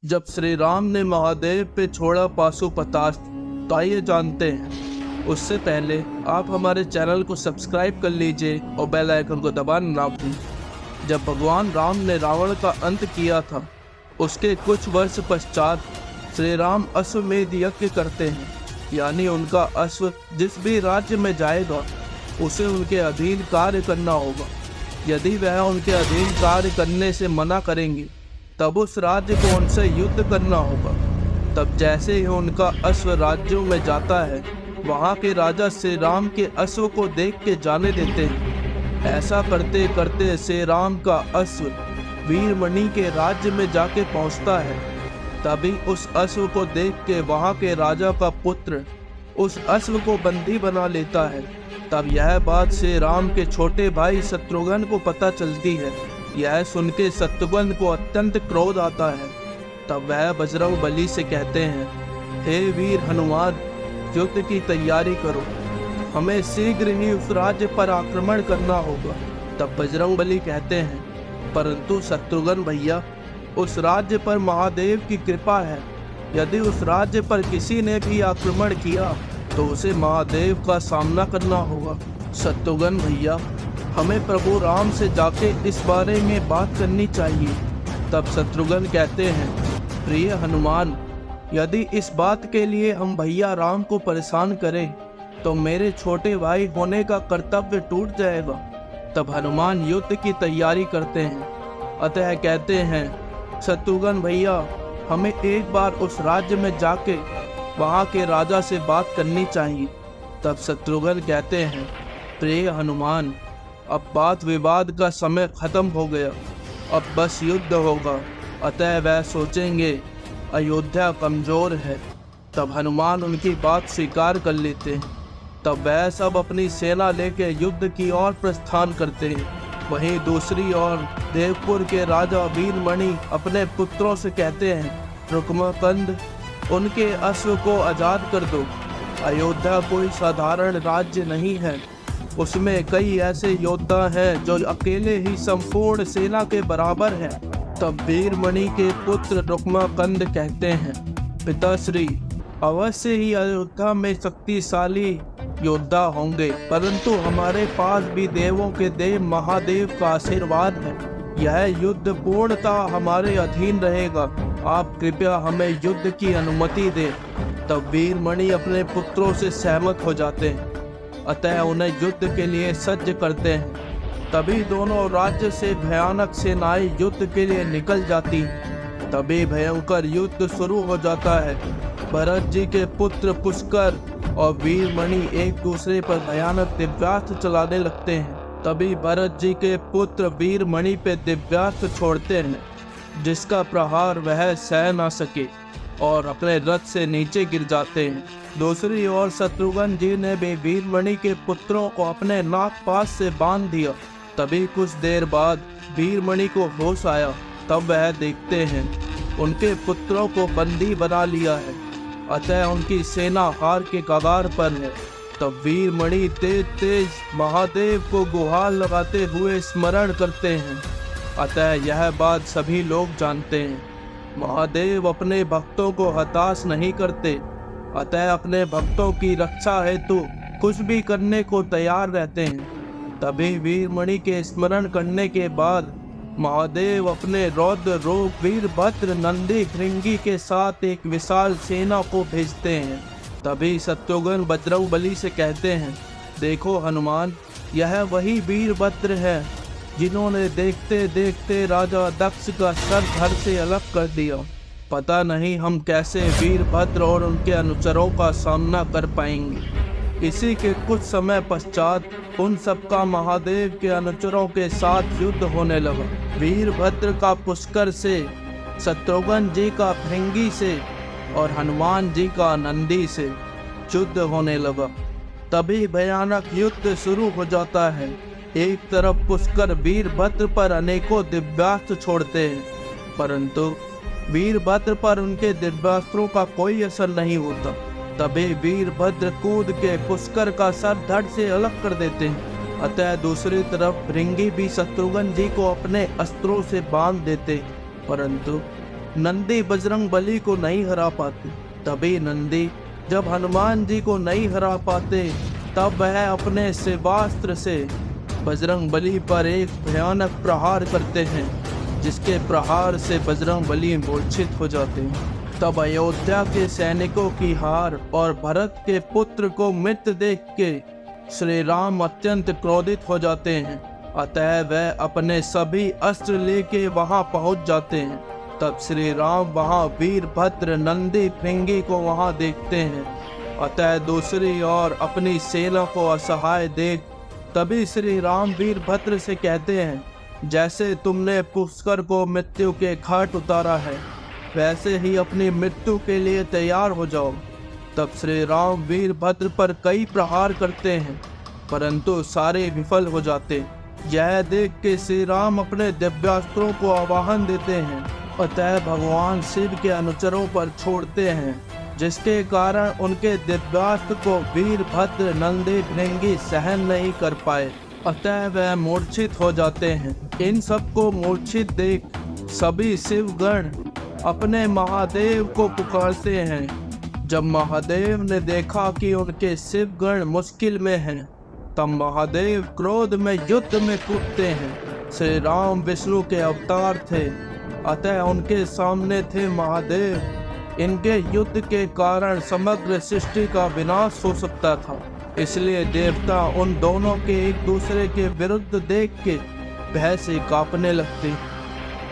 जब श्री राम ने महादेव पे छोड़ा पाशुपतास्त्र, तो आइए जानते हैं। उससे पहले आप हमारे चैनल को सब्सक्राइब कर लीजिए और बेल आइकन को दबाना ना भूलें। जब भगवान राम ने रावण का अंत किया था, उसके कुछ वर्ष पश्चात श्री राम अश्वमेध यज्ञ करते हैं, यानी उनका अश्व जिस भी राज्य में जाएगा उसे उनके अधीन कार्य करना होगा। यदि वह उनके अधीन कार्य करने से मना करेंगे तब उस राज्य को उनसे युद्ध करना होगा। तब जैसे ही उनका अश्व राज्यों में जाता है, वहाँ के राजा श्री राम के अश्व को देख के जाने देते हैं। ऐसा करते करते श्री राम का अश्व वीरमणि के राज्य में जाके पहुँचता है। तभी उस अश्व को देख के वहाँ के राजा का पुत्र उस अश्व को बंदी बना लेता है। तब यह बात श्री राम के छोटे भाई शत्रुघ्न को पता चलती है। यह सुन के शत्रुघ्न को अत्यंत क्रोध आता है। तब वह बजरंग बली से कहते हैं, हे वीर हनुमान, युद्ध की तैयारी करो, हमें शीघ्र ही उस राज्य पर आक्रमण करना होगा। तब बजरंग बली कहते हैं, परंतु शत्रुघ्न भैया, उस राज्य पर महादेव की कृपा है। यदि उस राज्य पर किसी ने भी आक्रमण किया तो उसे महादेव का सामना करना होगा। शत्रुघ्न भैया, हमें प्रभु राम से जाके इस बारे में बात करनी चाहिए। तब शत्रुघ्न कहते हैं, प्रिय हनुमान, यदि इस बात के लिए हम भैया राम को परेशान करें तो मेरे छोटे भाई होने का कर्तव्य टूट जाएगा। तब हनुमान युद्ध की तैयारी करते हैं। अतः कहते हैं, शत्रुघ्न भैया, हमें एक बार उस राज्य में जाके वहाँ के राजा से बात करनी चाहिए। तब शत्रुघ्न कहते हैं, प्रिय हनुमान, अब बात विवाद का समय खत्म हो गया, अब बस युद्ध होगा। अतः वह सोचेंगे अयोध्या कमजोर है। तब हनुमान उनकी बात स्वीकार कर लेते हैं। तब वह सब अपनी सेना लेकर युद्ध की ओर प्रस्थान करते हैं। वहीं दूसरी ओर देवपुर के राजा वीरमणि अपने पुत्रों से कहते हैं, रुक्मकंद, उनके अश्व को आज़ाद कर दो। अयोध्या कोई साधारण राज्य नहीं है, उसमें कई ऐसे योद्धा हैं जो अकेले ही संपूर्ण सेना के बराबर हैं। तब वीरमणि के पुत्र रुक्मकंद कहते हैं, पिताश्री, अवश्य ही अयोध्या में शक्तिशाली योद्धा होंगे, परंतु हमारे पास भी देवों के देव महादेव का आशीर्वाद है। यह युद्ध पूर्णतः हमारे अधीन रहेगा। आप कृपया हमें युद्ध की अनुमति दें। तब वीरमणि अपने पुत्रों से सहमत हो जाते हैं, अतः उन्हें युद्ध के लिए सज्ज करते हैं। तभी दोनों राज्य से भयानक सेनाएं युद्ध के लिए निकल जाती हैं। तभी भयंकर युद्ध शुरू हो जाता है। भरत जी के पुत्र पुष्कर और वीरमणि एक दूसरे पर भयानक दिव्यास्त्र चलाने लगते हैं। तभी भरत जी के पुत्र वीरमणि पे दिव्यास्त्र छोड़ते हैं, जिसका प्रहार वह सह ना सके और अपने रथ से नीचे गिर जाते हैं। दूसरी ओर शत्रुघ्न जी ने भी वीरमणि के पुत्रों को अपने नागपाश से बांध दिया। तभी कुछ देर बाद वीरमणि को होश आया। तब वह देखते हैं उनके पुत्रों को बंदी बना लिया है, अतः उनकी सेना हार के कगार पर है। तब वीरमणि तेज तेज महादेव को गुहार लगाते हुए स्मरण करते हैं। अतः यह बात सभी लोग जानते हैं। महादेव अपने भक्तों को हताश नहीं करते, अतः अपने भक्तों की रक्षा हेतु कुछ भी करने को तैयार रहते हैं। तभी वीरमणि के स्मरण करने के बाद महादेव अपने रौद्र रूप वीरभद्र नंदी भृंगी के साथ एक विशाल सेना को भेजते हैं। तभी शत्रुघ्न बजरंग बली से कहते हैं, देखो हनुमान, यह वही वीरभद्र है जिन्होंने देखते देखते राजा दक्ष का सर धड़ से अलग कर दिया। पता नहीं हम कैसे वीरभद्र और उनके अनुचरों का सामना कर पाएंगे। इसी के कुछ समय पश्चात उन सबका महादेव के अनुचरों के साथ युद्ध होने लगा। वीरभद्र का पुष्कर से, शत्रुघ्न जी का भृंगी से और हनुमान जी का नंदी से युद्ध होने लगा। तभी भयानक युद्ध शुरू हो जाता है। एक तरफ पुष्कर वीरभद्र पर अनेकों दिव्यास्त्र छोड़ते हैं, परंतु वीरभद्र पर उनके दिव्यास्त्रों का कोई असर नहीं होता। तभी वीरभद्र कूद के पुष्कर का सर धड़ से अलग कर देते हैं। अतः दूसरी तरफ भृंगी भी शत्रुघ्न जी को अपने अस्त्रों से बांध देते, परंतु नंदी बजरंग बली को नहीं हरा पाते, तभी नंदी जब हनुमान जी को नहीं हरा पाते तब वह अपने शिवास्त्र से बजरंग बली पर एक भयानक प्रहार करते हैं, जिसके प्रहार से बजरंग बली मूर्छित हो जाते हैं। तब अयोध्या के सैनिकों की हार और भरत के पुत्र को मृत देख के श्री राम अत्यंत क्रोधित हो जाते हैं। अतः वह अपने सभी अस्त्र लेके वहां पहुंच जाते हैं। तब श्री राम वहां वीरभद्र नंदी भृंगी को वहां देखते हैं। अतः दूसरी ओर अपनी सेना को असहाय देख तभी श्री राम वीरभद्र से कहते हैं, जैसे तुमने पुष्कर को मृत्यु के घाट उतारा है, वैसे ही अपनी मृत्यु के लिए तैयार हो जाओ। तब श्री राम वीरभद्र पर कई प्रहार करते हैं, परंतु सारे विफल हो जाते। यह देख के श्री राम अपने दिव्यास्त्रों को आवाहन देते हैं। अतः भगवान शिव के अनुचरों पर छोड़ते हैं, जिसके कारण उनके दिव्यास्त्र को वीरभद्र नंदी भृंगी सहन नहीं कर पाए। अतः वह मूर्छित हो जाते हैं। इन सबको मूर्छित देख सभी शिवगण अपने महादेव को पुकारते हैं। जब महादेव ने देखा कि उनके शिवगण मुश्किल में हैं, तब महादेव क्रोध में युद्ध में कूदते हैं। श्री राम विष्णु के अवतार थे, अतः उनके सामने थे महादेव। इनके युद्ध के कारण समग्र सृष्टि का विनाश हो सकता था, इसलिए देवता उन दोनों के एक दूसरे के विरुद्ध देख के भय से कांपने लगते।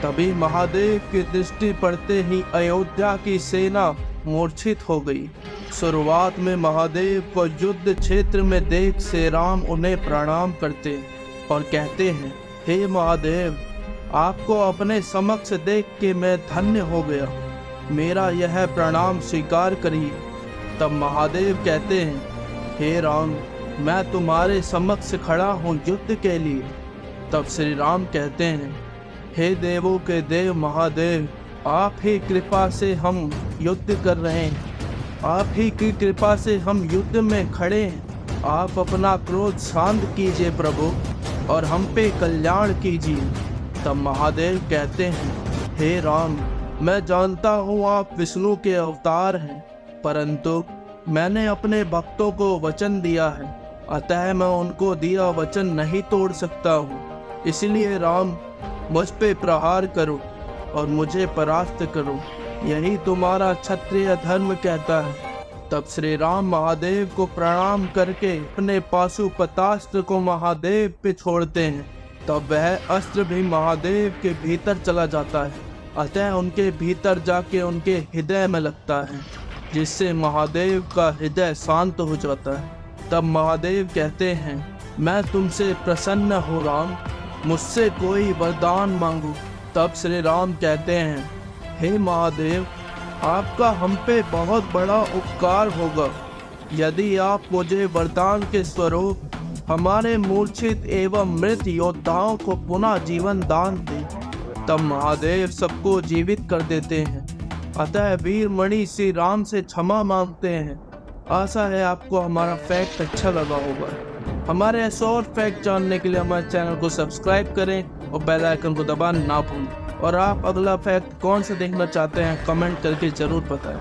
तभी महादेव की दृष्टि पड़ते ही अयोध्या की सेना मूर्छित हो गई। शुरुआत में महादेव को युद्ध क्षेत्र में देख श्री राम उन्हें प्रणाम करते और कहते हैं, हे महादेव, आपको अपने समक्ष देख के मैं धन्य हो गया, मेरा यह प्रणाम स्वीकार करिए। तब महादेव कहते हैं, हे राम, मैं तुम्हारे समक्ष खड़ा हूँ युद्ध के लिए। तब श्री राम कहते हैं, हे देवों के देव महादेव, आप ही कृपा से हम युद्ध कर रहे हैं, आप ही की कृपा से हम युद्ध में खड़े हैं। आप अपना क्रोध शांत कीजिए प्रभु और हम पे कल्याण कीजिए। तब महादेव कहते हैं, हे राम, मैं जानता हूँ आप विष्णु के अवतार हैं, परंतु मैंने अपने भक्तों को वचन दिया है, अतः मैं उनको दिया वचन नहीं तोड़ सकता हूँ। इसलिए राम, मुझ पे प्रहार करो और मुझे परास्त करो, यही तुम्हारा क्षत्रिय धर्म कहता है। तब श्री राम महादेव को प्रणाम करके अपने पाशुपतास्त्र को महादेव पे छोड़ते हैं। तब वह अस्त्र भी महादेव के भीतर चला जाता है, अतः उनके भीतर जाके उनके हृदय में लगता है, जिससे महादेव का हृदय शांत हो जाता है। तब महादेव कहते हैं, मैं तुमसे प्रसन्न हूँ राम, मुझसे कोई वरदान मांगो। तब श्री राम कहते हैं, हे महादेव, आपका हम पे बहुत बड़ा उपकार होगा यदि आप मुझे वरदान के स्वरूप हमारे मूर्छित एवं मृत योद्धाओं को पुनः जीवन दान दें। तब महादेव सबको जीवित कर देते हैं। अतः वीरमणि श्री राम से क्षमा मांगते हैं। आशा है आपको हमारा फैक्ट अच्छा लगा होगा। हमारे ऐसे और फैक्ट जानने के लिए हमारे चैनल को सब्सक्राइब करें और बेल आइकन को दबाना ना भूलें। और आप अगला फैक्ट कौन सा देखना चाहते हैं कमेंट करके ज़रूर बताएं।